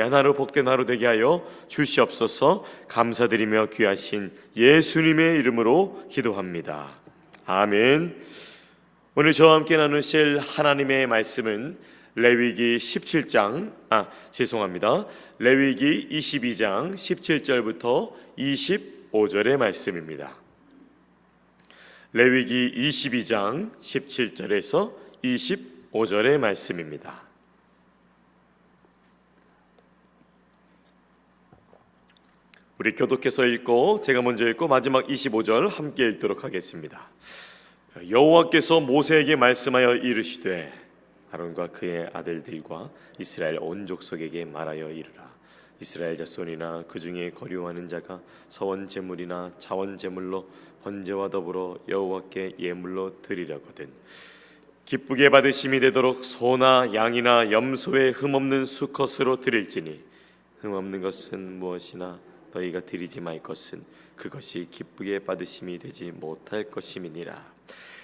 하루 복된 하루 되게 하여 주시옵소서. 감사드리며 귀하신 예수님의 이름으로 기도합니다. 아멘. 오늘 저와 함께 나누실 하나님의 말씀은 레위기 17장 레위기 22장 17절부터 25절의 말씀입니다. 레위기 22장 17절에서 25절의 말씀입니다. 우리 교독해서 읽고 제가 먼저 읽고 마지막 25절 함께 읽도록 하겠습니다. 여호와께서 모세에게 말씀하여 이르시되 아론과 그의 아들들과 이스라엘 온 족속에게 말하여 이르라. 이스라엘 자손이나 그 중에 거류하는 자가 서원 제물이나 자원 제물로 번제와 더불어 여호와께 예물로 드리려거든 기쁘게 받으심이 되도록 소나 양이나 염소의 흠없는 수컷으로 드릴지니 흠없는 것은 무엇이나 너희가 드리지 말 것은 그것이 기쁘게 받으심이 되지 못할 것임이니라.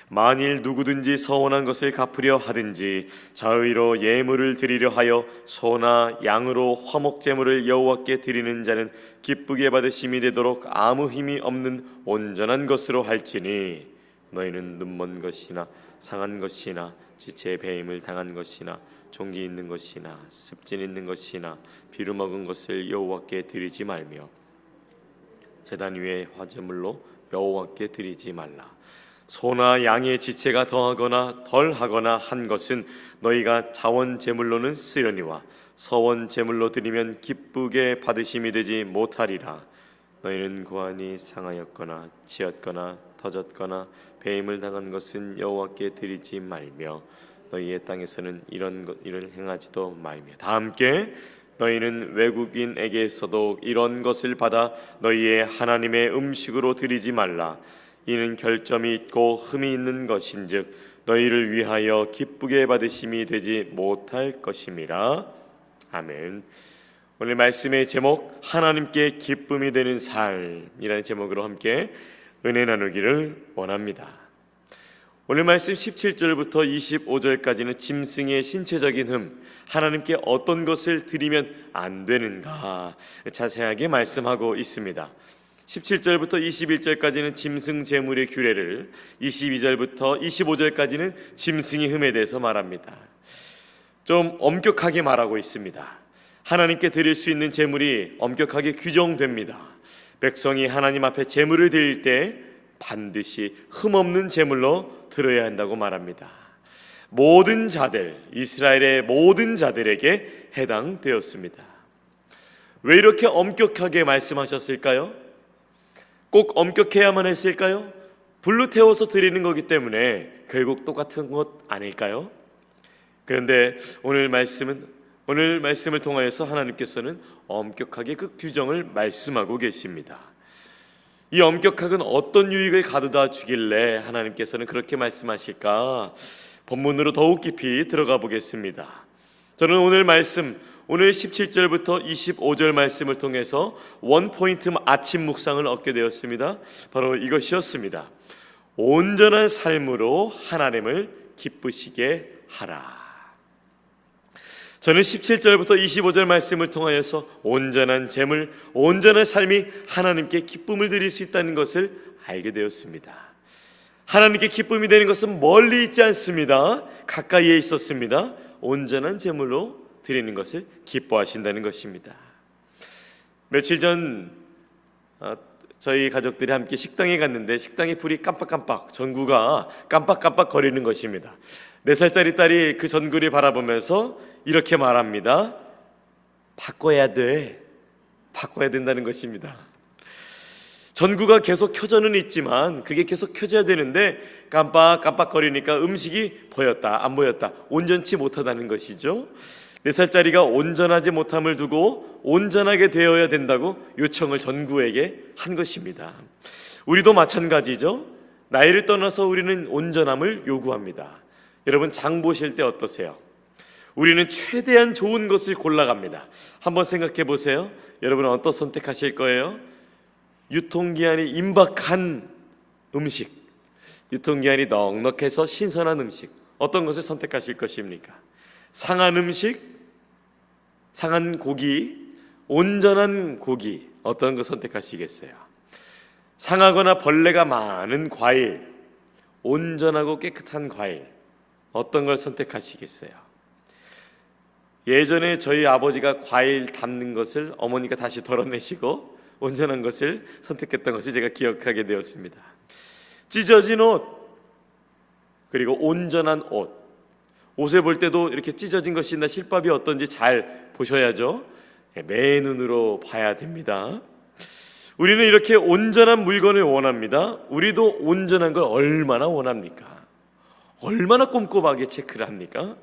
만일 누구든지 서원한 것을 갚으려 하든지 자의로 예물을 드리려 하여 소나 양으로 화목제물을 여호와께 드리는 자는 기쁘게 받으심이 되도록 아무 힘이 없는 온전한 것으로 할지니 너희는 눈먼 것이나 상한 것이나 지체의 배임을 당한 것이나 종기 있는 것이나 습진 있는 것이나 비루 먹은 것을 여호와께 드리지 말며 제단 위에 화제물로 여호와께 드리지 말라. 소나 양의 지체가 더하거나 덜하거나 한 것은 너희가 자원 제물로는 쓰려니와 서원 제물로 드리면 기쁘게 받으심이 되지 못하리라. 너희는 고안이 상하였거나 치였거나 터졌거나 배임을 당한 것은 여호와께 드리지 말며 너희의 땅에서는 이런 일을 행하지도 말며 다 함께 너희는 외국인에게서도 이런 것을 받아 너희의 하나님의 음식으로 드리지 말라. 이는 결점이 있고 흠이 있는 것인즉 너희를 위하여 기쁘게 받으심이 되지 못할 것임이라. 아멘. 오늘 말씀의 제목 하나님께 기쁨이 되는 삶이라는 제목으로 함께 은혜 나누기를 원합니다. 오늘 말씀 17절부터 25절까지는 짐승의 신체적인 흠, 하나님께 어떤 것을 드리면 안 되는가 자세하게 말씀하고 있습니다. 17절부터 21절까지는 짐승 제물의 규례를, 22절부터 25절까지는 짐승의 흠에 대해서 말합니다. 좀 엄격하게 말하고 있습니다. 하나님께 드릴 수 있는 제물이 엄격하게 규정됩니다. 백성이 하나님 앞에 제물을 드릴 때 반드시 흠없는 제물로 드려야 한다고 말합니다. 모든 자들, 이스라엘의 모든 자들에게 해당되었습니다. 왜 이렇게 엄격하게 말씀하셨을까요? 꼭 엄격해야만 했을까요? 불로 태워서 드리는 거기 때문에 결국 똑같은 것 아닐까요? 그런데 오늘 말씀을 통하여서 하나님께서는 엄격하게 그 규정을 말씀하고 계십니다. 이 엄격함은 어떤 유익을 가져다 주길래 하나님께서는 그렇게 말씀하실까? 본문으로 더욱 깊이 들어가 보겠습니다. 저는 오늘 17절부터 25절 말씀을 통해서 원포인트 아침 묵상을 얻게 되었습니다. 바로 이것이었습니다. 온전한 삶으로 하나님을 기쁘시게 하라. 저는 17절부터 25절 말씀을 통하여서 온전한 재물, 온전한 삶이 하나님께 기쁨을 드릴 수 있다는 것을 알게 되었습니다. 하나님께 기쁨이 되는 것은 멀리 있지 않습니다. 가까이에 있었습니다. 온전한 재물로 드리는 것을 기뻐하신다는 것입니다. 며칠 전 저희 가족들이 함께 식당에 갔는데 식당의 불이 깜빡깜빡, 전구가 깜빡깜빡 거리는 것입니다. 4살짜리 딸이 그 전구를 바라보면서 이렇게 말합니다. 바꿔야 된다는 것입니다. 전구가 계속 켜져는 있지만 그게 계속 켜져야 되는데 깜빡깜빡 거리니까 음식이 보였다 안 보였다 온전치 못하다는 것이죠. 4살짜리가 온전하지 못함을 두고 온전하게 되어야 된다고 요청을 전구에게 한 것입니다. 우리도 마찬가지죠. 나이를 떠나서 우리는 온전함을 요구합니다. 여러분 장 보실 때 어떠세요? 우리는 최대한 좋은 것을 골라갑니다. 한번 생각해 보세요. 여러분은 어떤 선택하실 거예요? 유통기한이 임박한 음식, 유통기한이 넉넉해서 신선한 음식, 어떤 것을 선택하실 것입니까? 상한 음식, 상한 고기, 온전한 고기, 어떤 거 선택하시겠어요? 상하거나 벌레가 많은 과일, 온전하고 깨끗한 과일, 어떤 걸 선택하시겠어요? 예전에 저희 아버지가 과일 담는 것을 어머니가 다시 덜어내시고 온전한 것을 선택했던 것을 제가 기억하게 되었습니다. 찢어진 옷, 그리고 온전한 옷. 옷을 볼 때도 이렇게 찢어진 것이 있나 실밥이 어떤지 잘 보셔야죠. 매 눈으로 봐야 됩니다. 우리는 이렇게 온전한 물건을 원합니다. 우리도 온전한 걸 얼마나 원합니까? 얼마나 꼼꼼하게 체크를 합니까?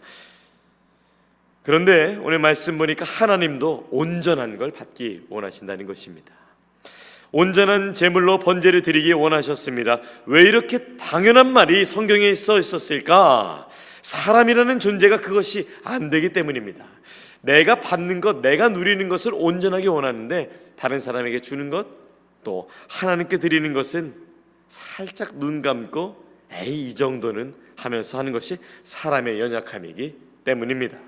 그런데 오늘 말씀 보니까 하나님도 온전한 걸 받기 원하신다는 것입니다. 온전한 제물로 번제를 드리기 원하셨습니다. 왜 이렇게 당연한 말이 성경에 써 있었을까? 사람이라는 존재가 그것이 안 되기 때문입니다. 내가 받는 것, 내가 누리는 것을 온전하게 원하는데 다른 사람에게 주는 것, 또 하나님께 드리는 것은 살짝 눈 감고 에이 이 정도는 하면서 하는 것이 사람의 연약함이기 때문입니다.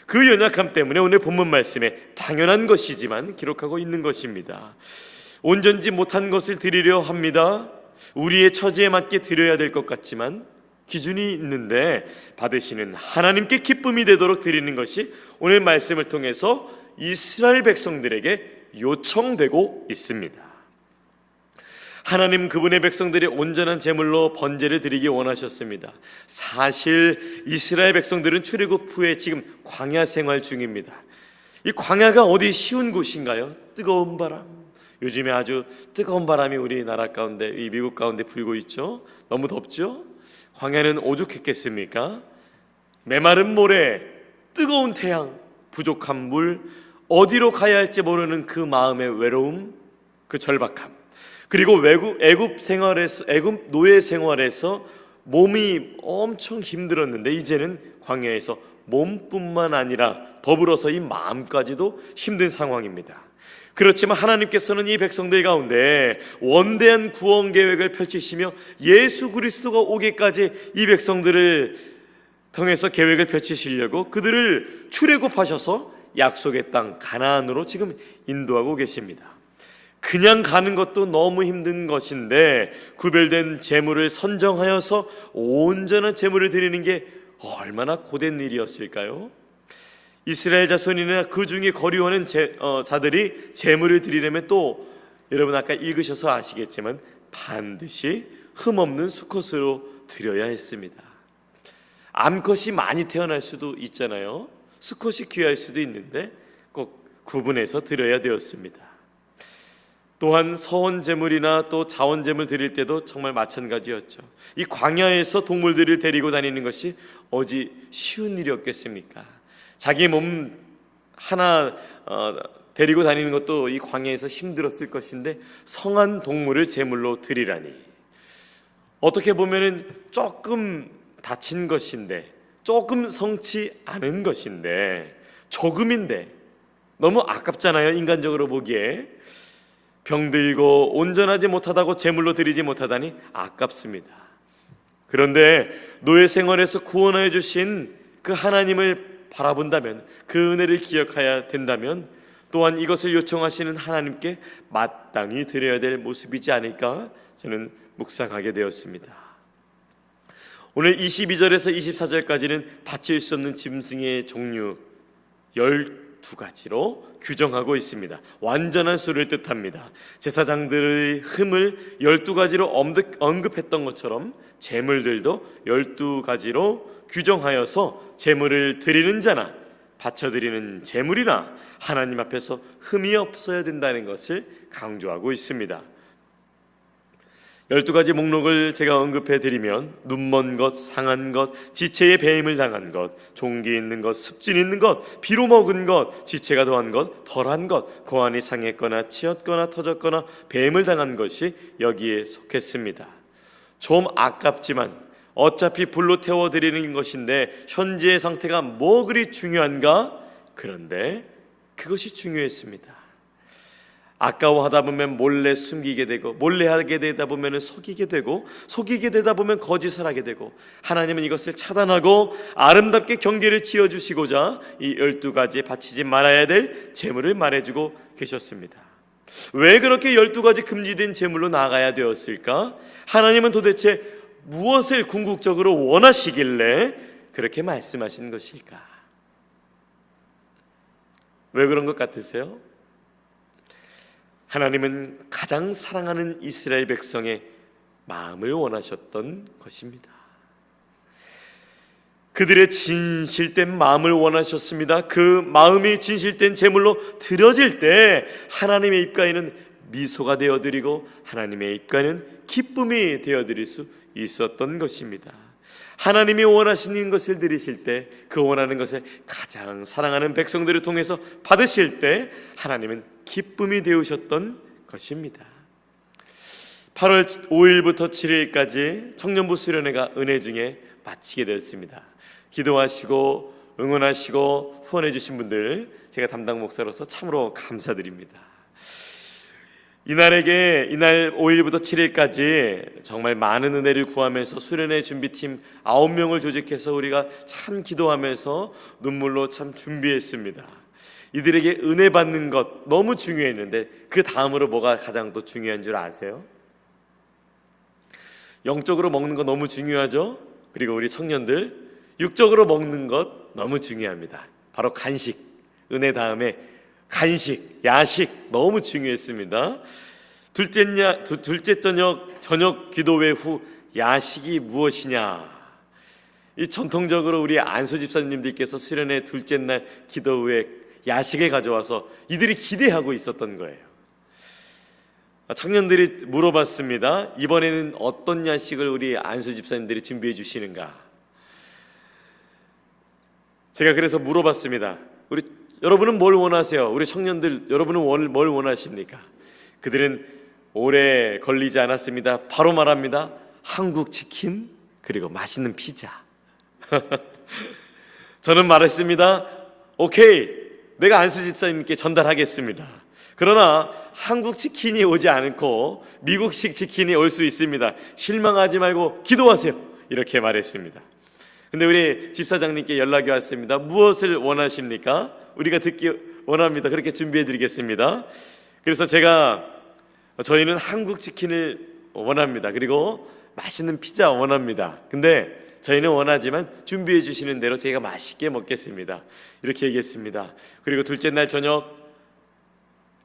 그 연약함 때문에 오늘 본문 말씀에 당연한 것이지만 기록하고 있는 것입니다. 온전지 못한 것을 드리려 합니다. 우리의 처지에 맞게 드려야 될 것 같지만 기준이 있는데 받으시는 하나님께 기쁨이 되도록 드리는 것이 오늘 말씀을 통해서 이스라엘 백성들에게 요청되고 있습니다. 하나님 그분의 백성들이 온전한 제물로 번제를 드리기 원하셨습니다. 사실 이스라엘 백성들은 출애굽 후에 지금 광야 생활 중입니다. 이 광야가 어디 쉬운 곳인가요? 뜨거운 바람, 요즘에 아주 뜨거운 바람이 우리나라 가운데, 이 미국 가운데 불고 있죠. 너무 덥죠. 광야는 오죽했겠습니까? 메마른 모래, 뜨거운 태양, 부족한 물, 어디로 가야 할지 모르는 그 마음의 외로움, 그 절박함, 그리고 애굽 노예 생활에서 몸이 엄청 힘들었는데 이제는 광야에서 몸뿐만 아니라 더불어서 이 마음까지도 힘든 상황입니다. 그렇지만 하나님께서는 이 백성들 가운데 원대한 구원 계획을 펼치시며 예수 그리스도가 오기까지 이 백성들을 통해서 계획을 펼치시려고 그들을 출애굽하셔서 약속의 땅 가나안으로 지금 인도하고 계십니다. 그냥 가는 것도 너무 힘든 것인데 구별된 제물을 선정하여서 온전한 제물을 드리는 게 얼마나 고된 일이었을까요? 이스라엘 자손이나 그 중에 거류하는 자들이 제물을 드리려면 또 여러분 아까 읽으셔서 아시겠지만 반드시 흠없는 수컷으로 드려야 했습니다. 암컷이 많이 태어날 수도 있잖아요. 수컷이 귀할 수도 있는데 꼭 구분해서 드려야 되었습니다. 또한 서원 제물이나 또 자원 제물 드릴 때도 정말 마찬가지였죠. 이 광야에서 동물들을 데리고 다니는 것이 어디 쉬운 일이었겠습니까? 자기 몸 하나 데리고 다니는 것도 이 광야에서 힘들었을 것인데 성한 동물을 제물로 드리라니, 어떻게 보면은 조금 다친 것인데, 조금 성치 않은 것인데, 조금인데 너무 아깝잖아요. 인간적으로 보기에 병들고 온전하지 못하다고 제물로 드리지 못하다니 아깝습니다. 그런데 노예 생활에서 구원하여 주신 그 하나님을 바라본다면, 그 은혜를 기억해야 된다면 또한 이것을 요청하시는 하나님께 마땅히 드려야 될 모습이지 않을까 저는 묵상하게 되었습니다. 오늘 22절에서 24절까지는 바칠 수 없는 짐승의 종류 12가지로 규정하고 있습니다. 완전한 수를 뜻합니다. 제사장들의 흠을 12가지로 언급했던 것처럼 제물들도 12가지로 규정하여서 제물을 드리는 자나 바쳐드리는 제물이나 하나님 앞에서 흠이 없어야 된다는 것을 강조하고 있습니다. 12가지 목록을 제가 언급해드리면 눈먼 것, 상한 것, 지체에 배임을 당한 것, 종기 있는 것, 습진 있는 것, 비로 먹은 것, 지체가 더한 것, 덜한 것, 고환이 상했거나 치었거나 터졌거나 배임을 당한 것이 여기에 속했습니다. 좀 아깝지만 어차피 불로 태워드리는 것인데 현재의 상태가 뭐 그리 중요한가? 그런데 그것이 중요했습니다. 아까워하다 보면 몰래 숨기게 되고, 몰래 하게 되다 보면 속이게 되고, 속이게 되다 보면 거짓을 하게 되고, 하나님은 이것을 차단하고 아름답게 경계를 지어주시고자 이 12가지 바치지 말아야 될 재물을 말해주고 계셨습니다. 왜 그렇게 12가지 금지된 재물로 나아가야 되었을까? 하나님은 도대체 무엇을 궁극적으로 원하시길래 그렇게 말씀하신 것일까? 왜 그런 것 같으세요? 하나님은 가장 사랑하는 이스라엘 백성의 마음을 원하셨던 것입니다. 그들의 진실된 마음을 원하셨습니다. 그 마음이 진실된 제물로 드려질 때 하나님의 입가에는 미소가 되어드리고 하나님의 입가에는 기쁨이 되어드릴 수 있었던 것입니다. 하나님이 원하시는 것을 드리실 때, 그 원하는 것을 가장 사랑하는 백성들을 통해서 받으실 때 하나님은 기쁨이 되우셨던 것입니다. 8월 5일부터 7일까지 청년부 수련회가 은혜 중에 마치게 되었습니다. 기도하시고 응원하시고 후원해 주신 분들 제가 담당 목사로서 참으로 감사드립니다. 이날 5일부터 7일까지 정말 많은 은혜를 구하면서 수련회 준비팀 9명을 조직해서 우리가 참 기도하면서 눈물로 참 준비했습니다. 이들에게 은혜 받는 것 너무 중요했는데 그 다음으로 뭐가 가장 또 중요한 줄 아세요? 영적으로 먹는 거 너무 중요하죠? 그리고 우리 청년들 육적으로 먹는 것 너무 중요합니다. 바로 간식, 은혜 다음에 간식, 야식 너무 중요했습니다. 둘째 저녁 기도회 후 야식이 무엇이냐? 이 전통적으로 우리 안수 집사님들께서 수련회 둘째 날 기도 후에 야식을 가져와서 이들이 기대하고 있었던 거예요. 청년들이 물어봤습니다. 이번에는 어떤 야식을 우리 안수 집사님들이 준비해 주시는가? 제가 그래서 물어봤습니다. 여러분은 뭘 원하세요? 우리 청년들 여러분은 뭘 원하십니까? 그들은 오래 걸리지 않았습니다. 바로 말합니다. 한국 치킨 그리고 맛있는 피자. 저는 말했습니다. 오케이, 내가 안수 집사님께 전달하겠습니다. 그러나 한국 치킨이 오지 않고 미국식 치킨이 올 수 있습니다. 실망하지 말고 기도하세요. 이렇게 말했습니다. 근데 우리 집사장님께 연락이 왔습니다. 무엇을 원하십니까? 우리가 듣기 원합니다. 그렇게 준비해 드리겠습니다. 그래서 저희는 한국 치킨을 원합니다. 그리고 맛있는 피자 원합니다. 근데 저희는 원하지만 준비해 주시는 대로 저희가 맛있게 먹겠습니다. 이렇게 얘기했습니다. 그리고 둘째 날 저녁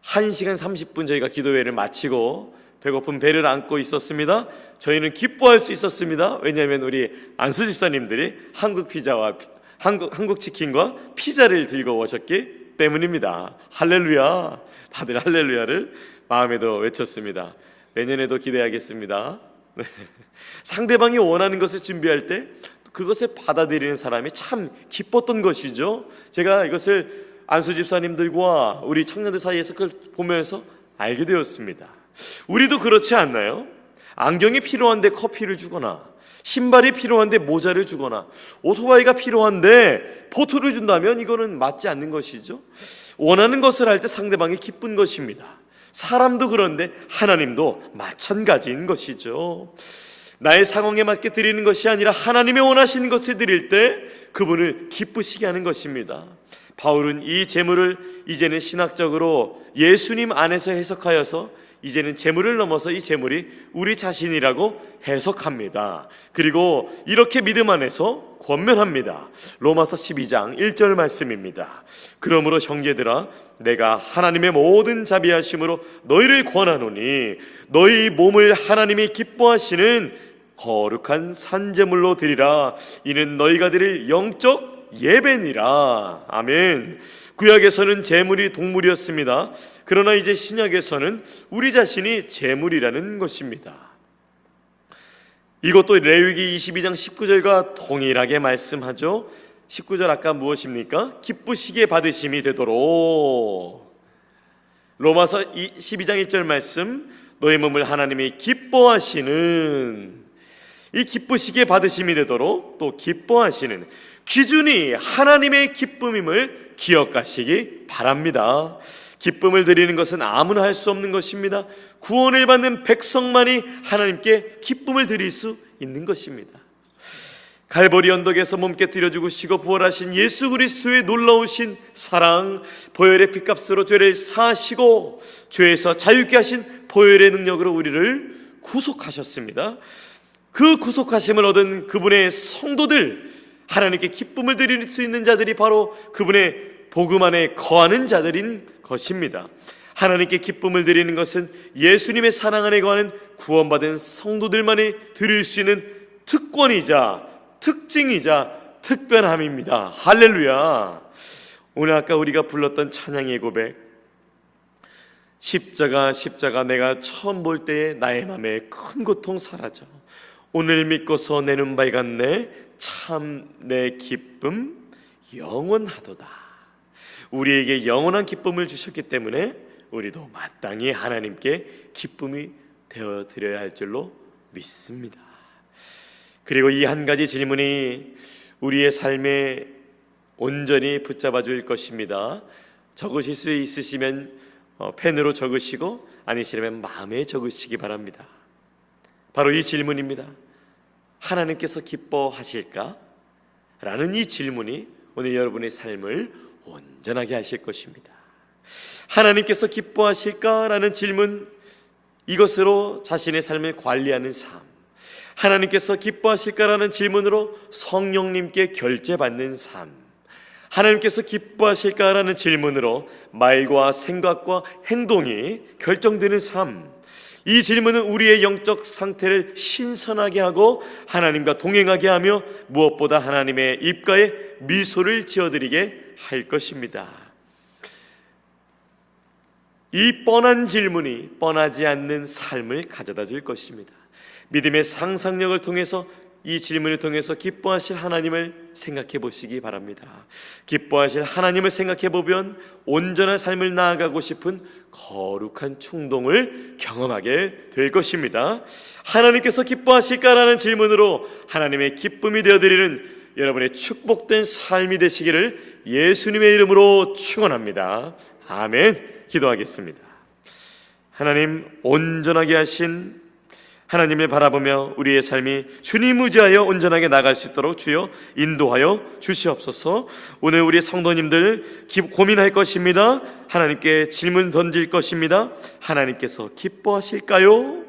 1시간 30분 저희가 기도회를 마치고 배고픈 배를 안고 있었습니다. 저희는 기뻐할 수 있었습니다. 왜냐하면 우리 안수 집사님들이 한국 피자와 한국 치킨과 피자를 들고 오셨기 때문입니다. 할렐루야! 다들 할렐루야를 마음에도 외쳤습니다. 내년에도 기대하겠습니다. 네. 상대방이 원하는 것을 준비할 때 그것을 받아들이는 사람이 참 기뻤던 것이죠. 제가 이것을 안수 집사님들과 우리 청년들 사이에서 그걸 보면서 알게 되었습니다. 우리도 그렇지 않나요? 안경이 필요한데 커피를 주거나 신발이 필요한데 모자를 주거나 오토바이가 필요한데 보트를 준다면 이거는 맞지 않는 것이죠. 원하는 것을 할 때 상대방이 기쁜 것입니다. 사람도 그런데 하나님도 마찬가지인 것이죠. 나의 상황에 맞게 드리는 것이 아니라 하나님의 원하시는 것을 드릴 때 그분을 기쁘시게 하는 것입니다. 바울은 이 재물을 이제는 신학적으로 예수님 안에서 해석하여서 이제는 재물을 넘어서 이 재물이 우리 자신이라고 해석합니다. 그리고 이렇게 믿음 안에서 권면합니다. 로마서 12장 1절 말씀입니다. 그러므로 형제들아 내가 하나님의 모든 자비하심으로 너희를 권하노니 너희 몸을 하나님이 기뻐하시는 거룩한 산제물로 드리라. 이는 너희가 드릴 영적 예배니라. 아멘. 구약에서는 제물이 동물이었습니다. 그러나 이제 신약에서는 우리 자신이 제물이라는 것입니다. 이것도 레위기 22장 19절과 동일하게 말씀하죠. 19절 아까 무엇입니까? 기쁘시게 받으심이 되도록. 로마서 12장 1절 말씀, 너의 몸을 하나님이 기뻐하시는, 이 기쁘시게 받으심이 되도록 또 기뻐하시는 기준이 하나님의 기쁨임을 기억하시기 바랍니다. 기쁨을 드리는 것은 아무나 할 수 없는 것입니다. 구원을 받는 백성만이 하나님께 기쁨을 드릴 수 있는 것입니다. 갈보리 언덕에서 몸께 드려 죽으시고 부활하신 예수 그리스도의 놀라우신 사랑, 보혈의 피값으로 죄를 사하시고 죄에서 자유케 하신 보혈의 능력으로 우리를 구속하셨습니다. 그 구속하심을 얻은 그분의 성도들, 하나님께 기쁨을 드릴 수 있는 자들이 바로 그분의 복음 안에 거하는 자들인 것입니다. 하나님께 기쁨을 드리는 것은 예수님의 사랑 안에 거하는 구원받은 성도들만이 드릴 수 있는 특권이자 특징이자 특별함입니다. 할렐루야. 오늘 아까 우리가 불렀던 찬양의 고백, 십자가 내가 처음 볼 때에 나의 맘에 큰 고통 사라져 오늘 믿고서 내 눈 밝았네 참 내 기쁨 영원하도다. 우리에게 영원한 기쁨을 주셨기 때문에 우리도 마땅히 하나님께 기쁨이 되어드려야 할 줄로 믿습니다. 그리고 이 한 가지 질문이 우리의 삶에 온전히 붙잡아 줄 것입니다. 적으실 수 있으시면 펜으로 적으시고 아니시려면 마음에 적으시기 바랍니다. 바로 이 질문입니다. 하나님께서 기뻐하실까? 라는 이 질문이 오늘 여러분의 삶을 온전하게 하실 것입니다. 하나님께서 기뻐하실까? 라는 질문, 이것으로 자신의 삶을 관리하는 삶, 하나님께서 기뻐하실까라는 질문으로 성령님께 결제받는 삶, 하나님께서 기뻐하실까라는 질문으로 말과 생각과 행동이 결정되는 삶, 이 질문은 우리의 영적 상태를 신선하게 하고 하나님과 동행하게 하며 무엇보다 하나님의 입가에 미소를 지어드리게 할 것입니다. 이 뻔한 질문이 뻔하지 않는 삶을 가져다 줄 것입니다. 믿음의 상상력을 통해서 이 질문을 통해서 기뻐하실 하나님을 생각해 보시기 바랍니다. 기뻐하실 하나님을 생각해 보면 온전한 삶을 나아가고 싶은 거룩한 충동을 경험하게 될 것입니다. 하나님께서 기뻐하실까라는 질문으로 하나님의 기쁨이 되어드리는 여러분의 축복된 삶이 되시기를 예수님의 이름으로 축원합니다. 아멘. 기도하겠습니다. 하나님, 온전하게 하신 하나님을 바라보며 우리의 삶이 주님 의지하여 온전하게 나갈 수 있도록 주여 인도하여 주시옵소서. 오늘 우리 성도님들 고민할 것입니다. 하나님께 질문 던질 것입니다. 하나님께서 기뻐하실까요?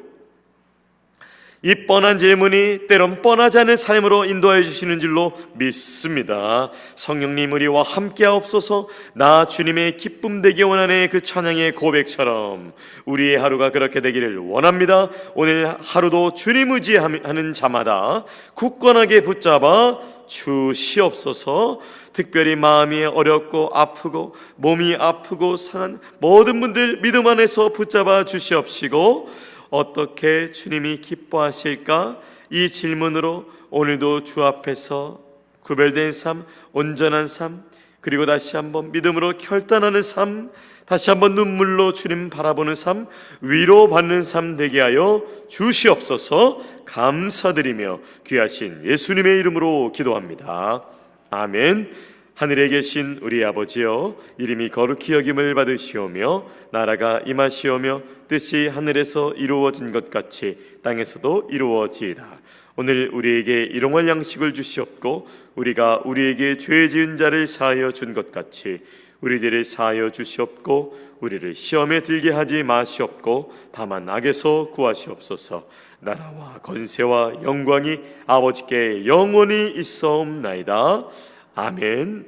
이 뻔한 질문이 때론 뻔하지 않은 삶으로 인도하여 주시는 줄로 믿습니다. 성령님 우리와 함께하옵소서. 나 주님의 기쁨 되기 원하네, 그 찬양의 고백처럼 우리의 하루가 그렇게 되기를 원합니다. 오늘 하루도 주님 의지하는 자마다 굳건하게 붙잡아 주시옵소서. 특별히 마음이 어렵고 아프고 몸이 아프고 상한 모든 분들 믿음 안에서 붙잡아 주시옵시고, 어떻게 주님이 기뻐하실까? 이 질문으로 오늘도 주 앞에서 구별된 삶, 온전한 삶, 그리고 다시 한번 믿음으로 결단하는 삶, 다시 한번 눈물로 주님 바라보는 삶, 위로받는 삶 되게 하여 주시옵소서. 감사드리며 귀하신 예수님의 이름으로 기도합니다. 아멘. 하늘에 계신 우리 아버지여, 이름이 거룩히 여김을 받으시오며 나라가 임하시오며 뜻이 하늘에서 이루어진 것 같이 땅에서도 이루어지이다. 오늘 우리에게 일용할 양식을 주시옵고 우리가 우리에게 죄 지은 자를 사하여 준 것 같이 우리들을 사하여 주시옵고 우리를 시험에 들게 하지 마시옵고 다만 악에서 구하시옵소서. 나라와 권세와 영광이 아버지께 영원히 있사옵나이다. 아멘.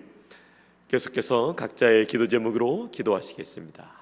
계속해서 각자의 기도 제목으로 기도하시겠습니다.